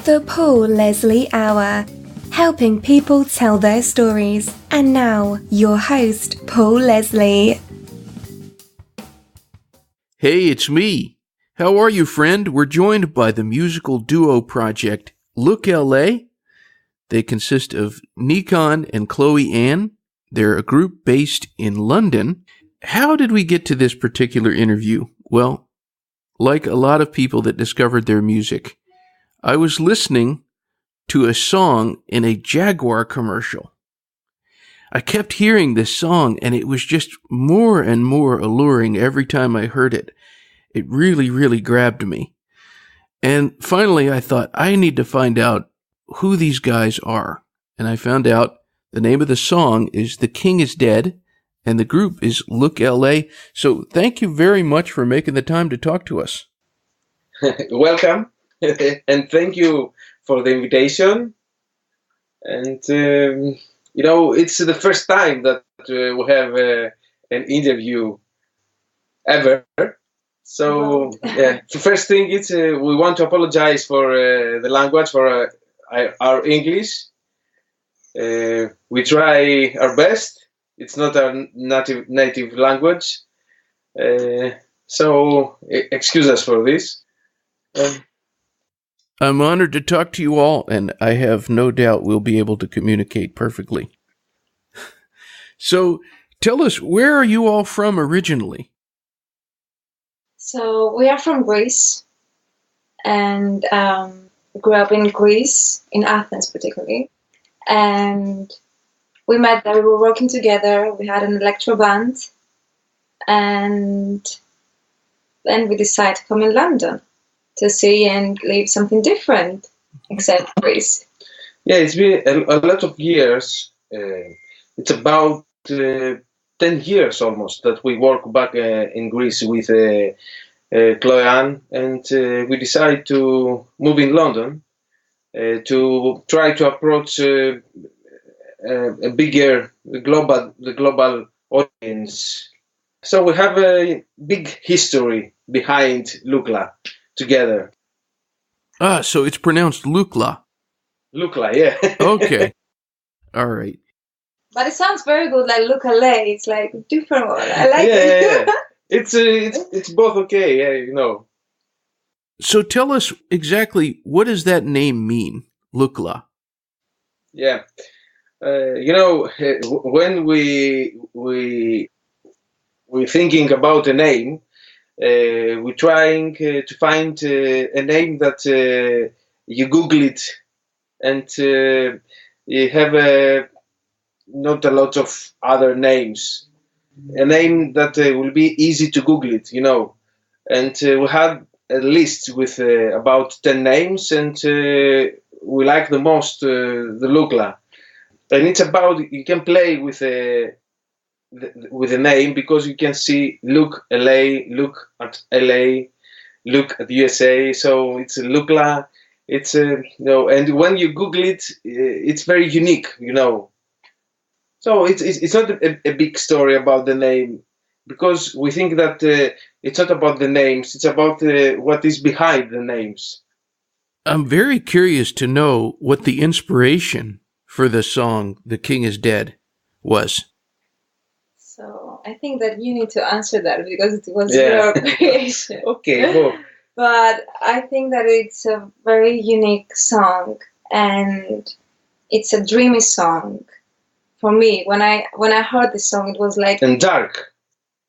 The Paul Leslie Hour, helping people tell their stories. And now, your host, Paul Leslie. Hey, it's me. How are you, friend? We're joined by the musical duo project Lookla. They consist of Nikonn and Chloe Ann. They're a group based in London. How did we get to this particular interview? Well, like a lot of people that discovered their music, I was listening to a song in a Jaguar commercial. I kept hearing this song, and it was just more and more alluring every time I heard it. It really, really grabbed me. And finally, I thought, I need to find out who these guys are. And I found out the name of the song is The King is Dead, and the group is Lookla. So thank you very much for making the time to talk to us. Welcome, and thank you for the invitation. And, it's the first time that we have an interview ever. So, the first thing is we want to apologize for the language, for our English. We try our best. It's not our native language. So, excuse us for this. I'm honored to talk to you all, and I have no doubt we'll be able to communicate perfectly. So, tell us, where are you all from originally? So, we are from Greece, and grew up in Greece, in Athens particularly. And we met there, we were working together, we had an electro band, and then we decided to come in London to see and live something different, except Greece. Yeah, it's been a lot of years. It's about 10 years almost that we work back in Greece with Chloe Ann, and we decided to move in London to try to approach a bigger global audience. So we have a big history behind Lookla together. So it's pronounced Lookla. Lookla, yeah. Okay. All right. But it sounds very good, like Lookla. It's like different one. I like it. Yeah. It's both okay, yeah, So tell us exactly, what does that name mean, Lookla? Yeah. When we're thinking about a name, we're trying to find a name that you Google it and you have not a lot of other names. A name that will be easy to Google it, And we had a list with about 10 names, and we like the most the Lookla. And it's about, you can play with a name because you can see look LA, look at LA, look at USA. So it's a Lookla. It's and when you Google it, it's very unique, So it's not a big story about the name, because we think that it's not about the names; it's about what is behind the names. I'm very curious to know what the inspiration for the song "The King is Dead" was. So I think that you need to answer that because it was your creation. Okay, go. But I think that it's a very unique song, and it's a dreamy song. For me, when I heard this song, it was like, and dark.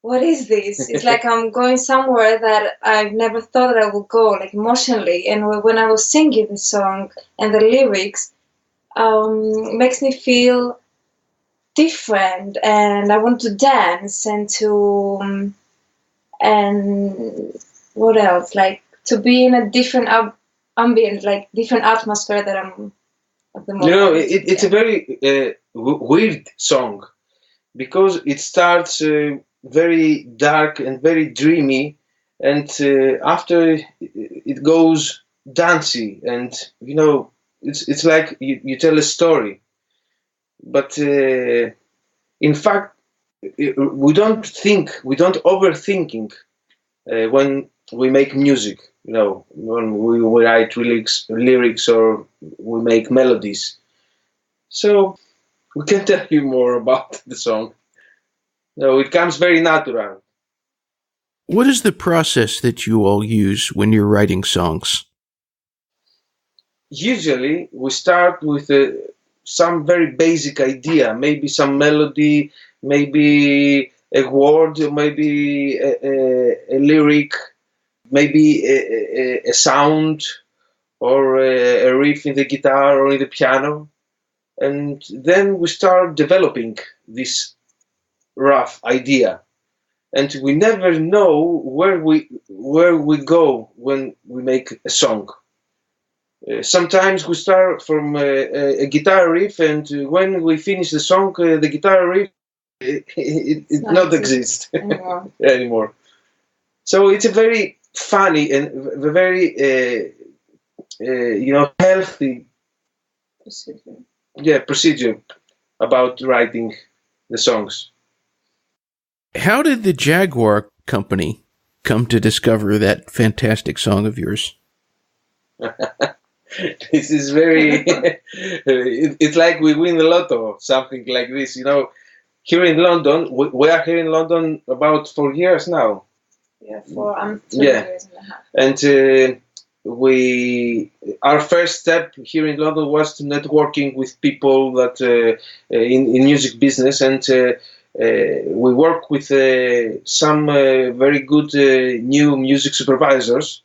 What is this? It's like I'm going somewhere that I've never thought that I would go, like emotionally. And when I was singing the song and the lyrics, it makes me feel different, and I want to dance and and what else? Like to be in a different ambient, like different atmosphere that I'm at the moment. It's a very weird song because it starts very dark and very dreamy, and after it goes dancey, and it's like you tell a story, but in fact we don't overthinking when we make music. When we write lyrics, or we make melodies. So we can tell you more about the song. No, it comes very natural. What is the process that you all use when you're writing songs? Usually, we start with some very basic idea, maybe some melody, maybe a word, maybe a lyric, maybe a sound, or a riff in the guitar or in the piano. And then we start developing this rough idea. And we never know where we go when we make a song. Sometimes we start from a guitar riff, and when we finish the song, the guitar riff it not exist anymore. So it's a very funny and very healthy procedure about writing the songs. How did the Jaguar company come to discover that fantastic song of yours? This is very it's like we win the lotto, something like this. Here in London, we are here in London about 4 years now. Yeah, 3 years and a half. And our first step here in London was to networking with people that in music business, and we work with some very good new music supervisors.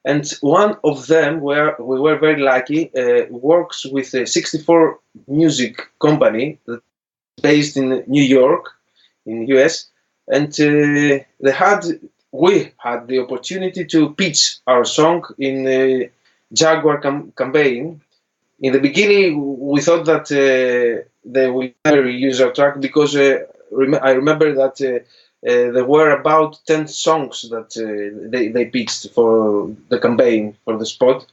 And one of them, where we were very lucky, works with a 64 music company based in New York, in US, and we had the opportunity to pitch our song in a Jaguar campaign. In the beginning, we thought that they will never use our track, because I remember that there were about 10 songs that they pitched for the campaign, for the spot.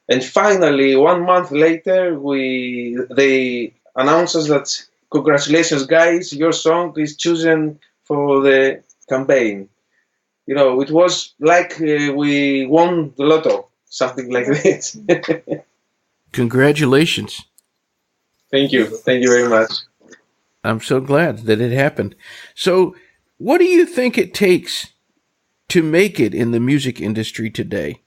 And finally, 1 month later, they announced us that, congratulations, guys, your song is chosen for the campaign. It was like we won the lotto, something like this. Congratulations. Thank you. Thank you very much. I'm so glad that it happened. So, what do you think it takes to make it in the music industry today?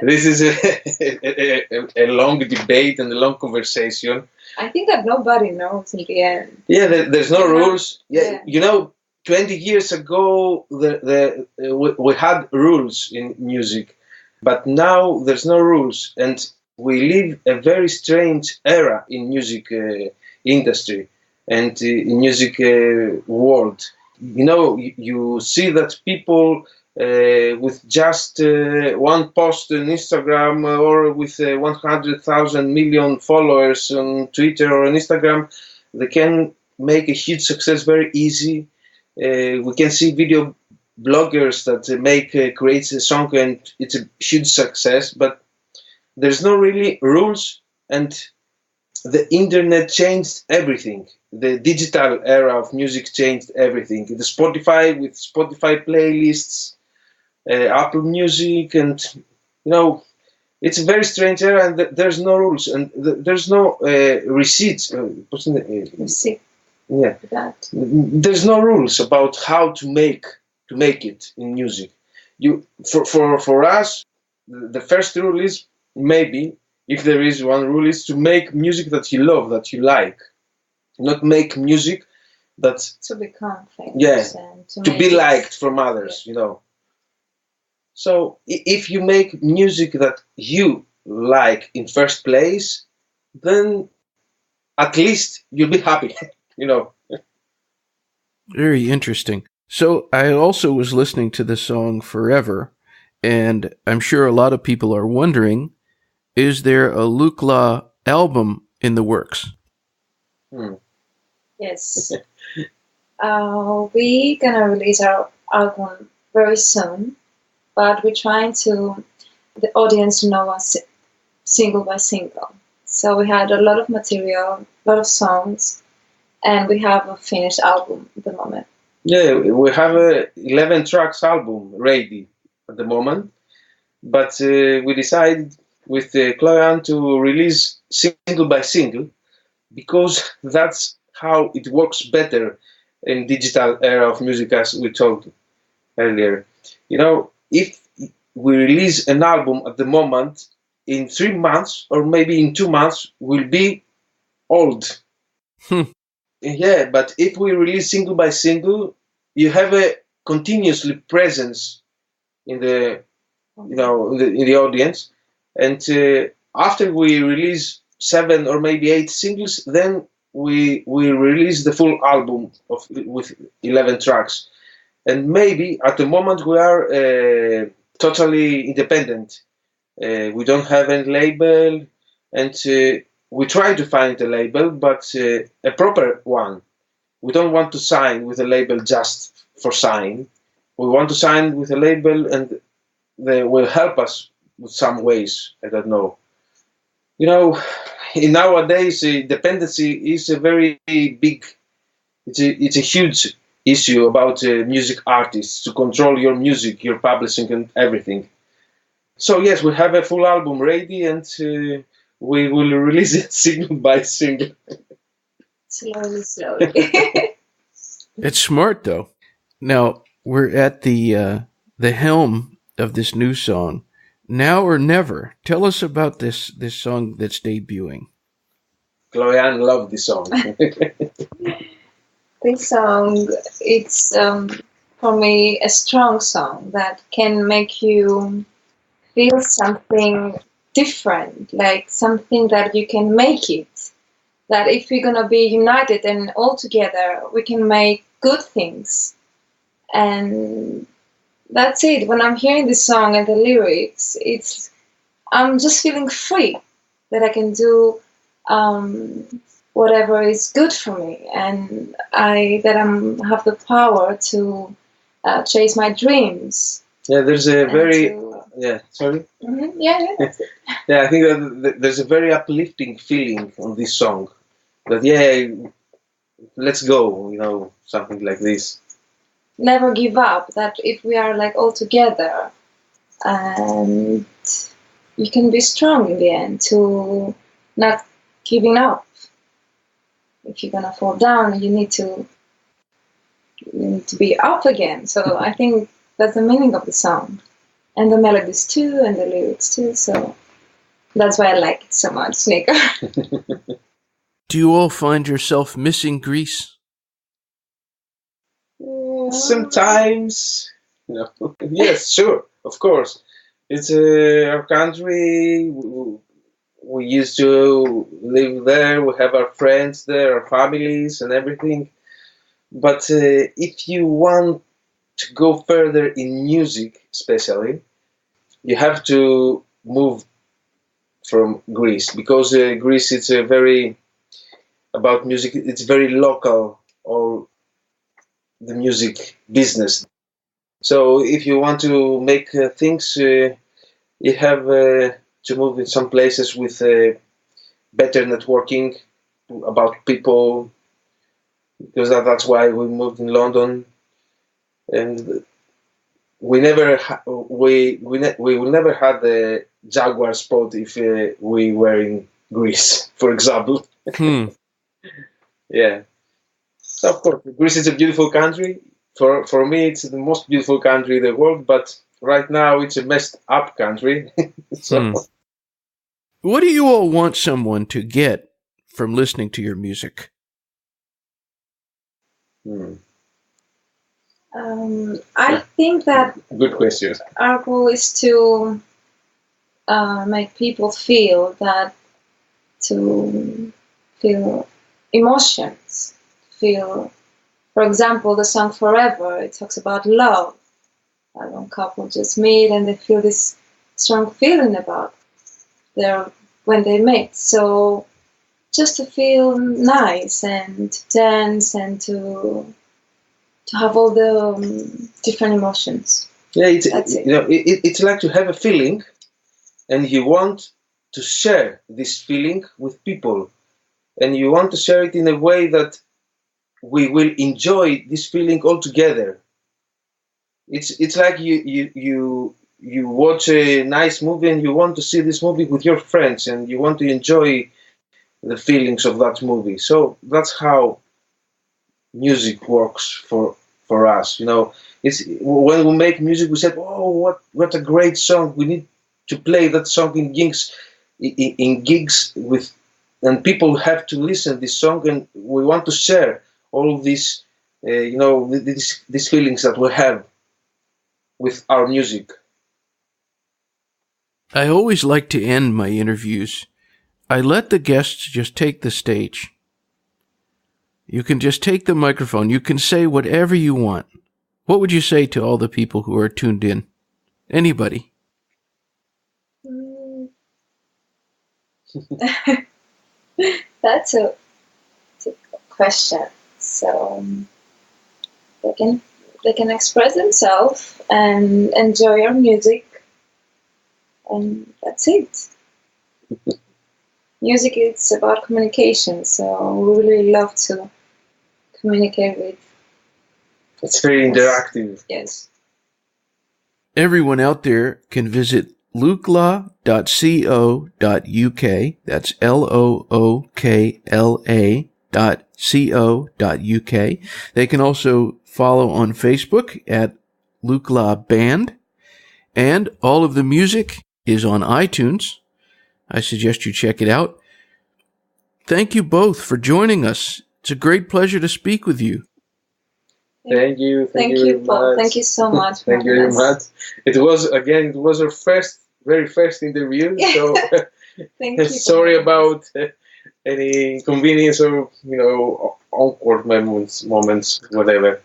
This is a long debate and a long conversation. I think that nobody knows in the end. Yeah, there's no rules. Yeah. 20 years ago, we had rules in music, but now there's no rules, and we live a very strange era in music industry and in music world. You see that people with just one post on Instagram, or with 100,000 million followers on Twitter or on Instagram, they can make a huge success very easy. We can see video bloggers that creates a song and it's a huge success, but there's no really rules, and the internet changed everything. The digital era of music changed everything. The Spotify, with Spotify playlists, Apple Music, and it's a very strange era, and there's no rules, and there's no receipts. Yeah, there's no rules about how to make it in music. For us, the first rule is, maybe, if there is one rule, is to make music that you love, that you like, not make music that to become famous. Yeah, and to be liked from others. Yeah. So if you make music that you like in first place, then at least you'll be happy. Very interesting. So I also was listening to the song Forever, and I'm sure a lot of people are wondering, is there a Lookla album in the works? Yes. We're gonna release our album very soon, but we're trying to the audience to know us single by single. So we had a lot of material, a lot of songs, and we have a finished album at the moment. Yeah, we have a 11 tracks album ready at the moment, but we decided with Chloe Ann to release single by single because that's how it works better in digital era of music, as we talked earlier. If we release an album at the moment, in 3 months or maybe in 2 months will be old. Hmm. Yeah, but if we release single by single, you have a continuously presence in the in the audience, and after we release 7 or maybe 8 singles, then we release the full album with 11 tracks. And maybe at the moment we are totally independent. We don't have any label, and we try to find a label, but a proper one. We don't want to sign with a label just for sign. We want to sign with a label, and they will help us with some ways. I don't know. In nowadays, dependency is a very big. It's a huge issue about music artists to control your music, your publishing, and everything. So yes, we have a full album ready, and we will release it single by single. Slowly, slowly. It's smart though. Now we're at the helm of this new song. Now or never. Tell us about this song that's debuting. Chloe Ann loved this song. This song, it's for me a strong song that can make you feel something different, like something that you can make it. That if we're gonna be united and all together, we can make good things. And that's it. When I'm hearing the song and the lyrics, I'm just feeling free that I can do um, whatever is good for me, and I have the power to chase my dreams. Yeah, there's a And very to, sorry. yeah, that's it. Yeah, I think that there's a very uplifting feeling on this song. That let's go, something like this. Never give up. That if we are like all together, and you can be strong in the end to not giving up. If you're gonna fall down, you need to be up again. So I think that's the meaning of the song, and the melodies too, and the lyrics too. So that's why I like it so much, Nico. Do you all find yourself missing Greece? Sometimes, yes, sure, of course. It's our country. We used to live there. We have our friends there, our families, and everything. But if you want to go further in music, especially, you have to move from Greece because Greece is a very about music. It's very local, or the music business. So if you want to make things, you have to move in some places with better networking about people, because that's why we moved in London, and we will never have the Jaguar spot if we were in Greece, for example. Hmm. Yeah. So of course, Greece is a beautiful country. For me, it's the most beautiful country in the world. But right now, it's a messed up country. So Hmm. What do you all want someone to get from listening to your music? hmm, I think that good question. our goal is to make people to feel emotions, feel. For example, the song "Forever" it talks about love. A young couple just meet and they feel this strong feeling about their when they meet. So just to feel nice and to dance and to have all the different emotions. Yeah, That's it. it's like to have a feeling, and you want to share this feeling with people, and you want to share it in a way that we will enjoy this feeling all together. It's like you watch a nice movie and you want to see this movie with your friends and you want to enjoy the feelings of that movie. So that's how music works for us. It's when we make music, we said, "Oh, what a great song! We need to play that song in gigs with, and people have to listen this song, and we want to share all of these, these feelings that we have with our music." I always like to end my interviews. I let the guests just take the stage. You can just take the microphone. You can say whatever you want. What would you say to all the people who are tuned in? Anybody? That's a good question. So they can express themselves and enjoy our music, and that's it. Music is about communication, so we really love to communicate with. It's very interactive. Yes. Everyone out there can visit lookla.co.uk. That's lookla.co.uk. They can also follow on Facebook at Lookla Band. And all of the music is on iTunes. I suggest you check it out. Thank you both for joining us. It's a great pleasure to speak with you. Thank you. Thank you, Paul. Thank you so much. Thank you very much. It was our very first interview. So Thank you. Sorry about any inconvenience or awkward moments, whatever.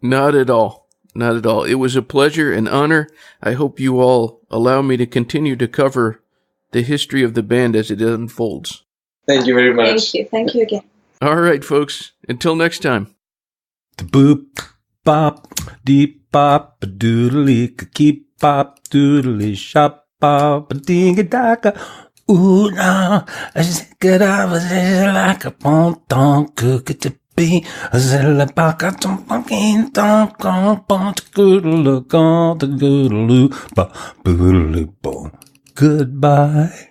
Not at all. Not at all. It was a pleasure and honor. I hope you all allow me to continue to cover the history of the band as it unfolds. Thank you very much. Thank you. Thank you again. All right, folks. Until next time. The boop, bop, deep bop, a doodly, keep bop, doodly, shop, bop, a ding a daka. Ooh, no, I just get up, like a ponton, cook it to be, a zilla baka, some fucking donk, pont, goodle, gone, the goodle, ba, boodle, bon. Goodbye.